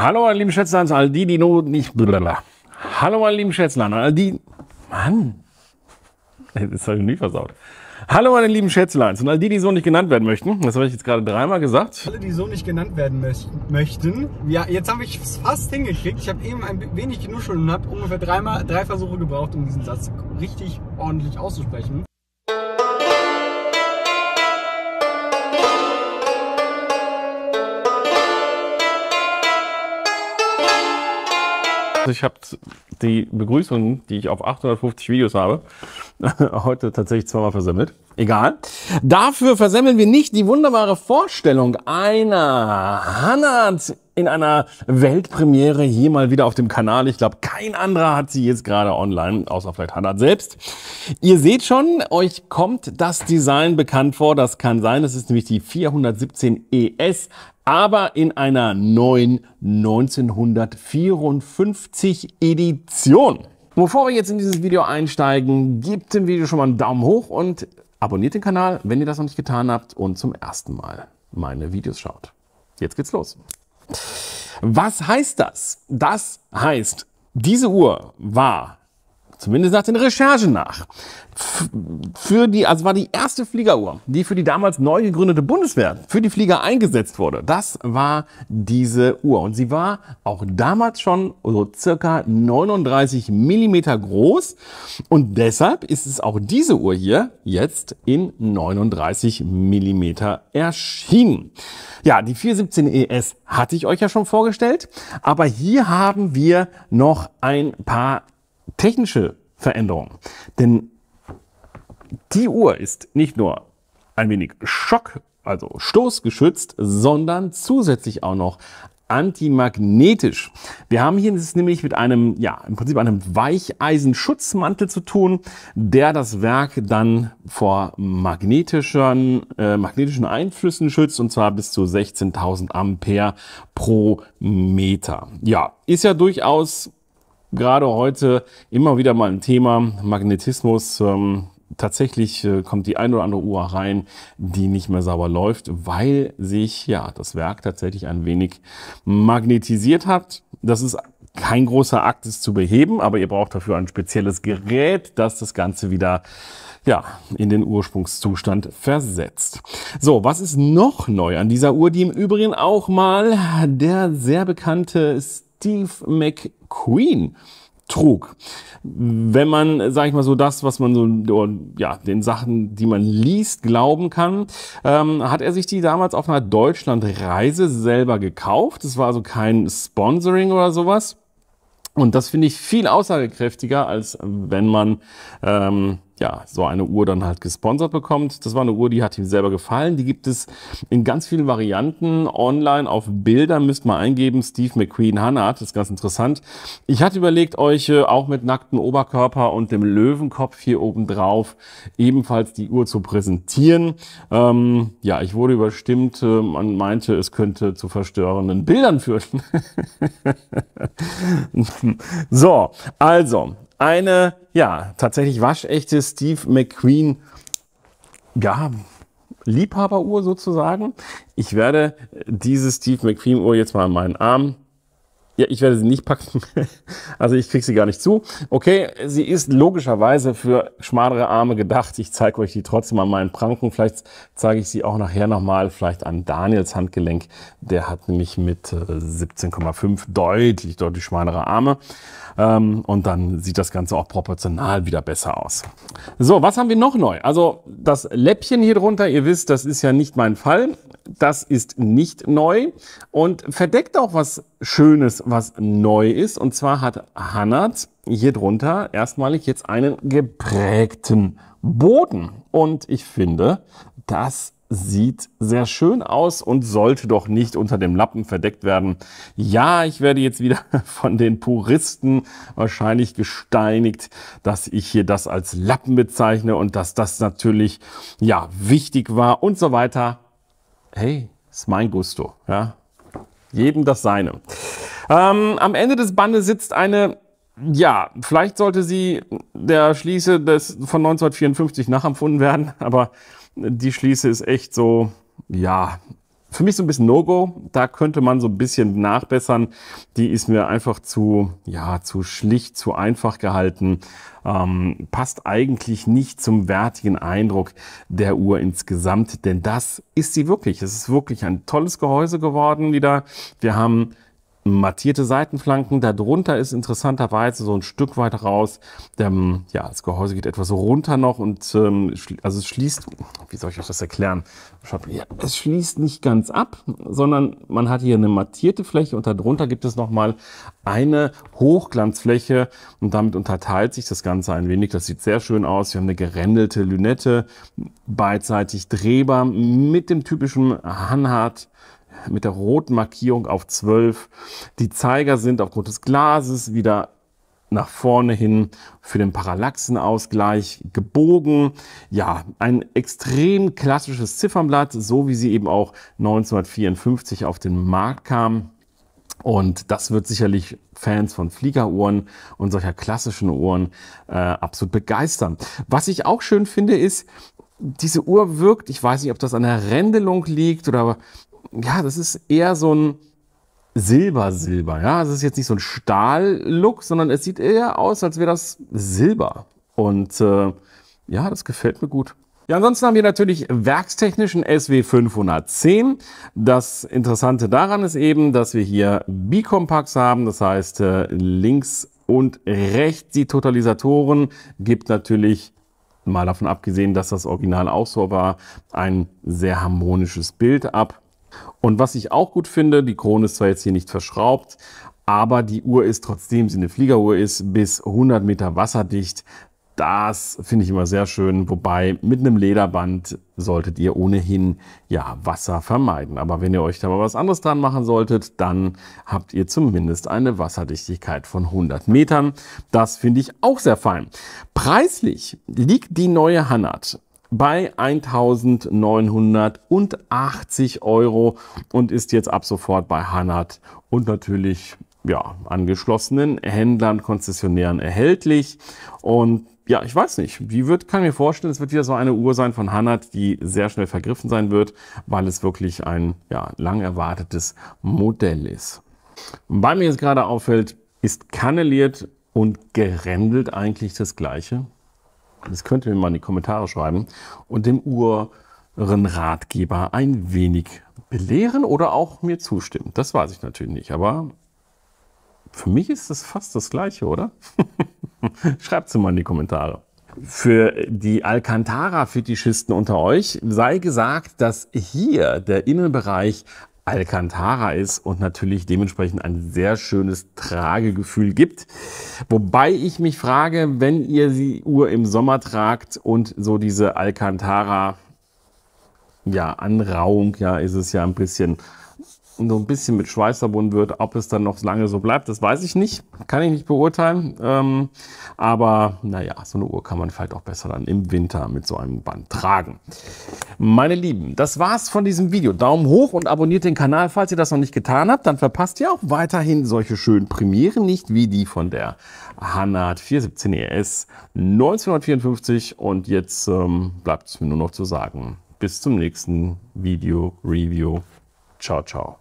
Hallo meine lieben Schätzlein, all die, die nur nicht... Blablabla. Hallo meine lieben Schätzlein, all die... Mann, das habe ich nie versaut. Hallo meine lieben Schätzleins und all die, die so nicht genannt werden möchten. Das habe ich jetzt gerade dreimal gesagt. Alle, die so nicht genannt werden möchten. Ja, jetzt habe ich es fast hingekriegt. Ich habe eben ein wenig genuschelt und habe ungefähr drei Versuche gebraucht, um diesen Satz richtig ordentlich auszusprechen. Ich habe die Begrüßung, die ich auf 850 Videos habe, heute tatsächlich zweimal versemmelt. Egal. Dafür versemmeln wir nicht die wunderbare Vorstellung einer Hannat in einer Weltpremiere hier mal wieder auf dem Kanal. Ich glaube, kein anderer hat sie jetzt gerade online, außer vielleicht Hannat selbst. Ihr seht schon, euch kommt das Design bekannt vor. Das kann sein, das ist nämlich die 417 ES. Aber in einer neuen 1954 Edition. Bevor wir jetzt in dieses Video einsteigen, gebt dem Video schon mal einen Daumen hoch und abonniert den Kanal, wenn ihr das noch nicht getan habt und zum ersten Mal meine Videos schaut. Jetzt geht's los. Was heißt das? Das heißt, diese Uhr war, zumindest nach den Recherchen nach, war die erste Fliegeruhr, die für die damals neu gegründete Bundeswehr, für die Flieger eingesetzt wurde. Das war diese Uhr. Und sie war auch damals schon so circa 39 Millimeter groß. Und deshalb ist es auch diese Uhr hier jetzt in 39 Millimeter erschienen. Ja, die 417 ES hatte ich euch ja schon vorgestellt. Aber hier haben wir noch ein paar technische Veränderungen. Denn die Uhr ist nicht nur ein wenig stoßgeschützt, sondern zusätzlich auch noch antimagnetisch. Wir haben hier es nämlich mit einem, im Prinzip einem Weicheisenschutzmantel zu tun, der das Werk dann vor magnetischen Einflüssen schützt, und zwar bis zu 16.000 Ampere pro Meter. Ja, ist ja durchaus gerade heute immer wieder mal ein Thema, Magnetismus. Tatsächlich kommt die ein oder andere Uhr rein, die nicht mehr sauber läuft, weil sich das Werk tatsächlich ein wenig magnetisiert hat. Das ist kein großer Akt, es zu beheben, aber ihr braucht dafür ein spezielles Gerät, das das Ganze wieder in den Ursprungszustand versetzt. So, was ist noch neu an dieser Uhr, die im Übrigen auch mal der sehr bekannte Steve McQueen trug? Wenn man, sag ich mal so, das, was man so, den Sachen, die man liest, glauben kann, hat er sich die damals auf einer Deutschlandreise selber gekauft. Das war also kein Sponsoring oder sowas. Und das finde ich viel aussagekräftiger, als wenn man so eine Uhr dann halt gesponsert bekommt. Das war eine Uhr, die hat ihm selber gefallen. Die gibt es in ganz vielen Varianten online auf Bildern. Müsst mal eingeben, Steve McQueen Hannat. Das ist ganz interessant. Ich hatte überlegt, euch auch mit nacktem Oberkörper und dem Löwenkopf hier oben drauf ebenfalls die Uhr zu präsentieren. Ich wurde überstimmt. Man meinte, es könnte zu verstörenden Bildern führen. So, also eine, tatsächlich waschechte Steve McQueen, Liebhaberuhr sozusagen. Ich werde diese Steve McQueen Uhr jetzt mal an meinen Arm. Ja, ich werde sie nicht packen. Also ich kriege sie gar nicht zu. Okay, sie ist logischerweise für schmalere Arme gedacht. Ich zeige euch die trotzdem an meinen Pranken. Vielleicht zeige ich sie auch nachher nochmal, vielleicht an Daniels Handgelenk. Der hat nämlich mit 17,5 deutlich schmalere Arme. Und dann sieht das Ganze auch proportional wieder besser aus. So, was haben wir noch neu? Also das Läppchen hier drunter, ihr wisst, das ist ja nicht mein Fall. Das ist nicht neu und verdeckt auch was Schönes, was neu ist. Und zwar hat Hannat hier drunter erstmalig jetzt einen geprägten Boden. Und ich finde, das sieht sehr schön aus und sollte doch nicht unter dem Lappen verdeckt werden. Ja, ich werde jetzt wieder von den Puristen wahrscheinlich gesteinigt, dass ich hier das als Lappen bezeichne und dass das natürlich wichtig war und so weiter. Hey, ist mein Gusto, jedem das Seine. Am Ende des Bandes sitzt eine, vielleicht sollte sie der Schließe von 1954 nachempfunden werden, aber die Schließe ist echt so, Für mich so ein bisschen No-Go, da könnte man so ein bisschen nachbessern. Die ist mir einfach zu schlicht, zu einfach gehalten. Passt eigentlich nicht zum wertigen Eindruck der Uhr insgesamt, denn das ist sie wirklich. Es ist wirklich ein tolles Gehäuse geworden wieder. Wir haben mattierte Seitenflanken, darunter ist interessanterweise so ein Stück weit raus. Das Gehäuse geht etwas runter noch und also es schließt, wie soll ich euch das erklären? Es schließt nicht ganz ab, sondern man hat hier eine mattierte Fläche und darunter gibt es nochmal eine Hochglanzfläche und damit unterteilt sich das Ganze ein wenig. Das sieht sehr schön aus. Wir haben eine gerändelte Lünette, beidseitig drehbar mit dem typischen Hanhart, mit der roten Markierung auf 12. Die Zeiger sind aufgrund des Glases wieder nach vorne hin für den Parallaxenausgleich gebogen. Ja, ein extrem klassisches Ziffernblatt, so wie sie eben auch 1954 auf den Markt kam. Und das wird sicherlich Fans von Fliegeruhren und solcher klassischen Uhren absolut begeistern. Was ich auch schön finde, ist, diese Uhr wirkt, ich weiß nicht, ob das an der Rändelung liegt oder ja, das ist eher so ein Silber. Ja, es ist jetzt nicht so ein Stahl-Look, sondern es sieht eher aus, als wäre das Silber. Und ja, das gefällt mir gut. Ja, ansonsten haben wir natürlich werkstechnischen SW 510. Das Interessante daran ist eben, dass wir hier Bicompax haben. Das heißt, links und rechts die Totalisatoren gibt natürlich, mal davon abgesehen, dass das Original auch so war, ein sehr harmonisches Bild ab. Und was ich auch gut finde, die Krone ist zwar jetzt hier nicht verschraubt, aber die Uhr ist, trotzdem sie eine Fliegeruhr ist, bis 100 Meter wasserdicht. Das finde ich immer sehr schön, wobei mit einem Lederband solltet ihr ohnehin ja Wasser vermeiden. Aber wenn ihr euch da mal was anderes dran machen solltet, dann habt ihr zumindest eine Wasserdichtigkeit von 100 Metern. Das finde ich auch sehr fein. Preislich liegt die neue Hanhart bei 1.980 € und ist jetzt ab sofort bei Hanhart und natürlich ja, angeschlossenen Händlern, Konzessionären erhältlich. Und ja, ich weiß nicht, kann mir vorstellen, es wird wieder so eine Uhr sein von Hanhart, die sehr schnell vergriffen sein wird, weil es wirklich ein lang erwartetes Modell ist. Weil mir jetzt gerade auffällt, ist kanneliert und gerändelt eigentlich das Gleiche? Das könnt ihr mir mal in die Kommentare schreiben und dem Uhrenratgeber ein wenig belehren oder auch mir zustimmen. Das weiß ich natürlich nicht, aber für mich ist das fast das Gleiche, oder? Schreibt es mal in die Kommentare. Für die Alcantara-Fetischisten unter euch sei gesagt, dass hier der Innenbereich Alcantara ist und natürlich dementsprechend ein sehr schönes Tragegefühl gibt. Wobei ich mich frage, wenn ihr die Uhr im Sommer tragt und so diese Alcantara Anrauung, ist es ja ein bisschen mit Schweiß verbunden wird. Ob es dann noch lange so bleibt, das weiß ich nicht. Kann ich nicht beurteilen. Aber naja, so eine Uhr kann man vielleicht auch besser dann im Winter mit so einem Band tragen. Meine Lieben, das war's von diesem Video. Daumen hoch und abonniert den Kanal, falls ihr das noch nicht getan habt. Dann verpasst ihr auch weiterhin solche schönen Premieren nicht, wie die von der Hanhart 417 ES 1954. Und jetzt bleibt es mir nur noch zu sagen, bis zum nächsten Video, Review. Ciao, ciao.